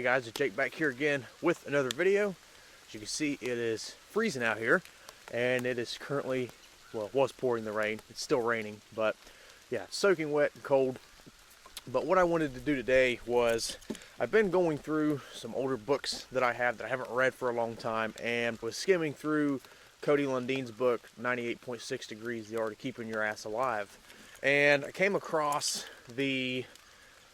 Hey guys, it's Jake back here again with another video. As you can see, it is freezing out here, and it is currently, well, it was pouring the rain. It's still raining, but yeah, it's soaking wet and cold. But what I wanted to do today was, I've been going through some older books that I have that I haven't read for a long time, and was skimming through Cody Lundine's book, 98.6 Degrees, The Art of Keeping Your Ass Alive. And I came across the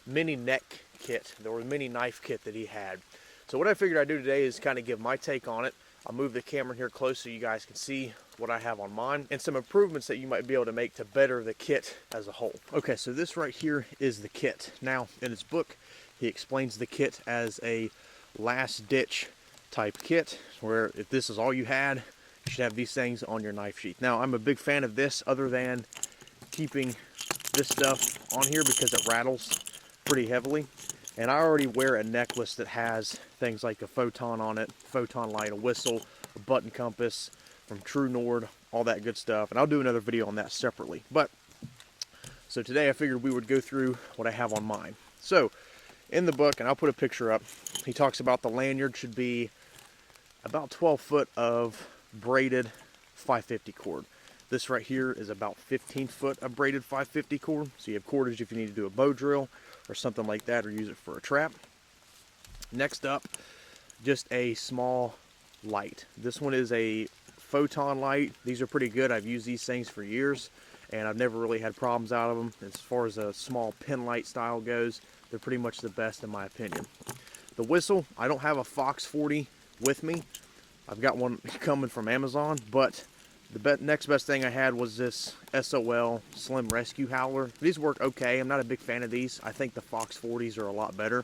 mini neck kit, or the mini knife kit that he had. So what I figured I'd do today is kind of give my take on it. I'll move the camera here close so you guys can see what I have on mine, and some improvements that you might be able to make to better the kit as a whole. Okay, so this right here is the kit. Now, in his book, he explains the kit as a last ditch type kit, where if this is all you had, you should have these things on your knife sheath. Now, I'm a big fan of this, other than keeping this stuff on here because it rattles pretty heavily. And I already wear a necklace that has things like a photon on it, photon light, a whistle, a button compass from True Nord, all that good stuff. And I'll do another video on that separately. But so today I figured we would go through what I have on mine. So in the book, and I'll put a picture up, he talks about the lanyard should be about 12 foot of braided 550 cord. This right here is about 15 foot of braided 550 cord. So you have cordage if you need to do a bow drill or something like that, or use it for a trap. Next up, just a small light. This one is a photon light. These are pretty good. I've used these things for years, and I've never really had problems out of them. As far as a small pin light style goes, they're pretty much the best in my opinion. The whistle, I don't have a Fox 40 with me. I've got one coming from Amazon, but the next best thing I had was this SOL Slim Rescue Howler. These work okay. I'm not a big fan of these. I think the Fox 40s are a lot better.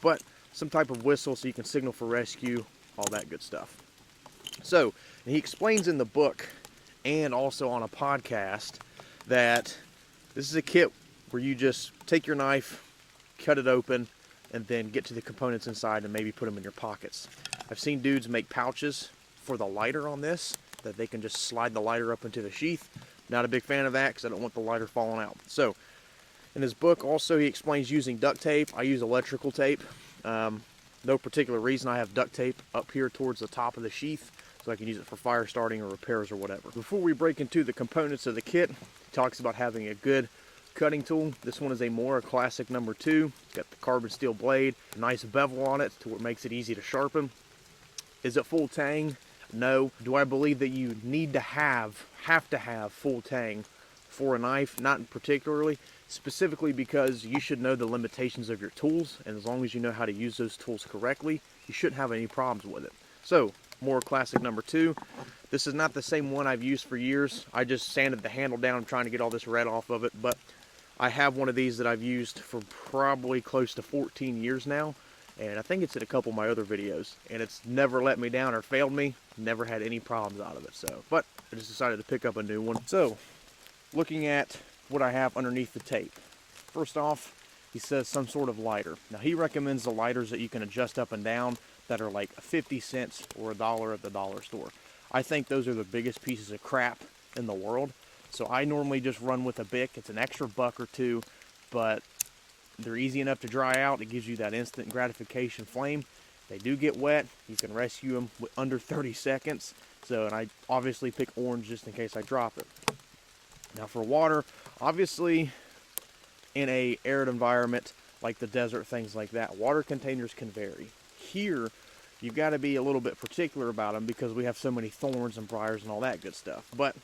But some type of whistle so you can signal for rescue, all that good stuff. So, he explains in the book and also on a podcast that this is a kit where you just take your knife, cut it open, and then get to the components inside and maybe put them in your pockets. I've seen dudes make pouches for the lighter on this, that they can just slide the lighter up into the sheath. Not a big fan of that because I don't want the lighter falling out. So, in his book also he explains using duct tape. I use electrical tape. No particular reason. I have duct tape up here towards the top of the sheath so I can use it for fire starting or repairs or whatever. Before we break into the components of the kit, he talks about having a good cutting tool. This one is a Mora Classic number 2. It's got the carbon steel blade, nice bevel on it to where it makes it easy to sharpen. Is it full tang? No. Do I believe that you need to have full tang for a knife? Not particularly. Specifically because you should know the limitations of your tools, and as long as you know how to use those tools correctly, you shouldn't have any problems with it. So, Mora Classic number 2. This is not the same one I've used for years. I just sanded the handle down. I'm trying to get all this red off of it, but I have one of these that I've used for probably close to 14 years now. And I think it's in a couple of my other videos, and it's never let me down or failed me. Never had any problems out of it. So, but I just decided to pick up a new one. So, looking at what I have underneath the tape. First off, he says some sort of lighter. Now, he recommends the lighters that you can adjust up and down that are like 50 cents or $1 at the dollar store. I think those are the biggest pieces of crap in the world. So I normally just run with a Bic. It's an extra buck or two, but they're easy enough to dry out. It gives you that instant gratification flame. They do get wet. You can rescue them with under 30 seconds. So, and I obviously pick orange just in case I drop it. Now for water, obviously in a arid environment like the desert, things like that, water containers can vary. Here, you've got to be a little bit particular about them because we have so many thorns and briars and all that good stuff. But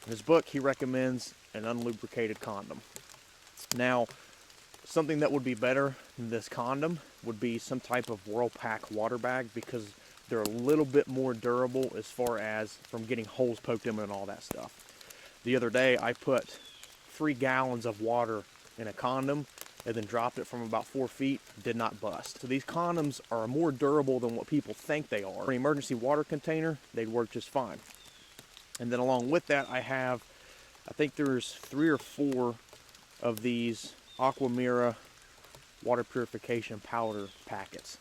in his book, he recommends an unlubricated condom. Now, something that would be better than this condom would be some type of Whirlpack water bag, because they're a little bit more durable as far as from getting holes poked in and all that stuff. The other day I put 3 gallons of water in a condom and then dropped it from about 4 feet, did not bust. So these condoms are more durable than what people think they are. For an emergency water container, they'd work just fine. And then along with that, I think there's 3 or 4 of these Aquamira water purification powder packets.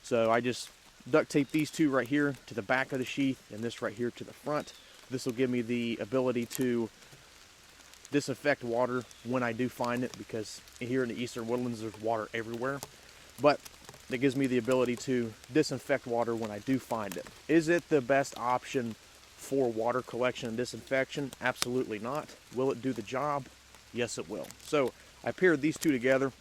So I just duct tape these 2 right here to the back of the sheath and this right here to the front. This will give me the ability to disinfect water when I do find it, because here in the eastern woodlands there's water everywhere. But that gives me the ability to disinfect water when I do find it. Is it the best option for water collection and disinfection? Absolutely not. Will it do the job? Yes, it will. So I paired these two together.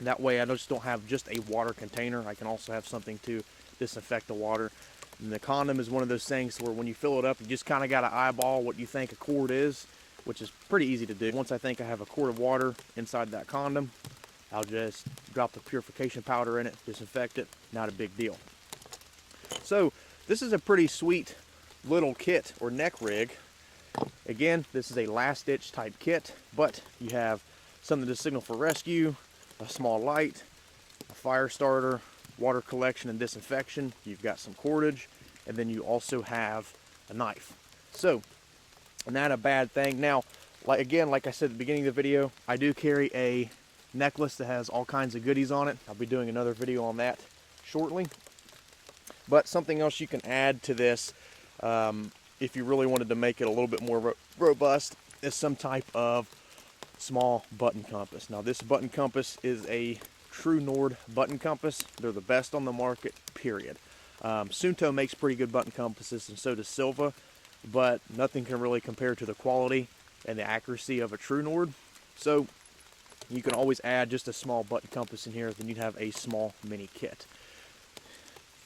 That way I just don't have just a water container. I can also have something to disinfect the water. And the condom is one of those things where when you fill it up, you just kind of got to eyeball what you think a quart is, which is pretty easy to do. Once I think I have a quart of water inside that condom, I'll just drop the purification powder in it, disinfect it, not a big deal. So this is a pretty sweet little kit or neck rig. Again, this is a last ditch type kit, but you have something to signal for rescue, a small light, a fire starter, water collection and disinfection. You've got some cordage, and then you also have a knife. So not a bad thing. Now, like I said at the beginning of the video, I do carry a necklace that has all kinds of goodies on it. I'll be doing another video on that shortly. But something else you can add to this, if you really wanted to make it a little bit more robust, is some type of small button compass. Now this button compass is a True Nord button compass. They're the best on the market, period. Sunto makes pretty good button compasses, and so does Silva, but nothing can really compare to the quality and the accuracy of a True Nord. So you can always add just a small button compass in here, then you'd have a small mini kit.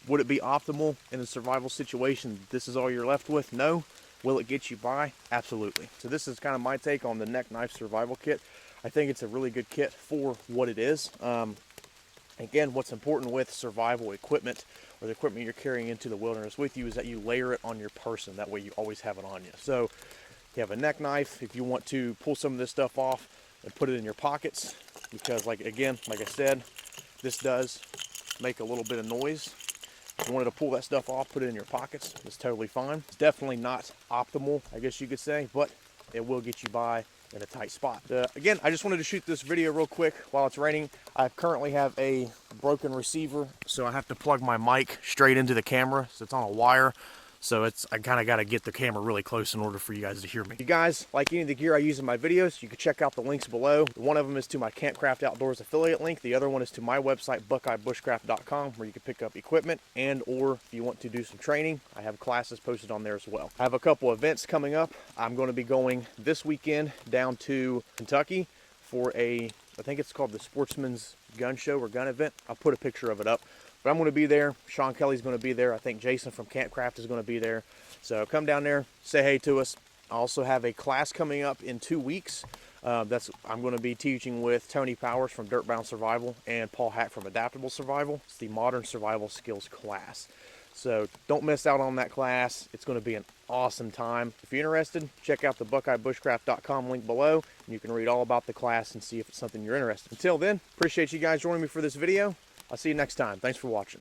Would it be optimal in a survival situation? This is all you're left with? No. Will it get you by? Absolutely. So this is kind of my take on the neck knife survival kit. I think it's a really good kit for what it is. Again, what's important with survival equipment, or the equipment you're carrying into the wilderness with you, is that you layer it on your person. That way you always have it on you. So you have a neck knife if you want to pull some of this stuff off and put it in your pockets, because like I said, this does make a little bit of noise. If you wanted to pull that stuff off, put it in your pockets, it's totally fine. It's definitely not optimal, I guess you could say, but it will get you by in a tight spot. Again, I just wanted to shoot this video real quick while it's raining. I currently have a broken receiver, so I have to plug my mic straight into the camera, so it's on a wire. So I kind of got to get the camera really close in order for you guys to hear me. If you guys like any of the gear I use in my videos, you can check out the links below. One of them is to my Campcraft Outdoors affiliate link. The other one is to my website, BuckeyeBushcraft.com, where you can pick up equipment, and or if you want to do some training, I have classes posted on there as well. I have a couple events coming up. I'm going to be going this weekend down to Kentucky for I think it's called the Sportsman's Gun Show or Gun Event. I'll put a picture of it up. But I'm going to be there. Sean Kelly's going to be there. I think Jason from Campcraft is going to be there. So come down there, say hey to us. I also have a class coming up in 2 weeks. I'm going to be teaching with Tony Powers from Dirtbound Survival and Paul Hack from Adaptable Survival. It's the Modern Survival Skills class. So don't miss out on that class. It's going to be an awesome time. If you're interested, check out the BuckeyeBushcraft.com link below, and you can read all about the class and see if it's something you're interested in. Until then, appreciate you guys joining me for this video. I'll see you next time. Thanks for watching.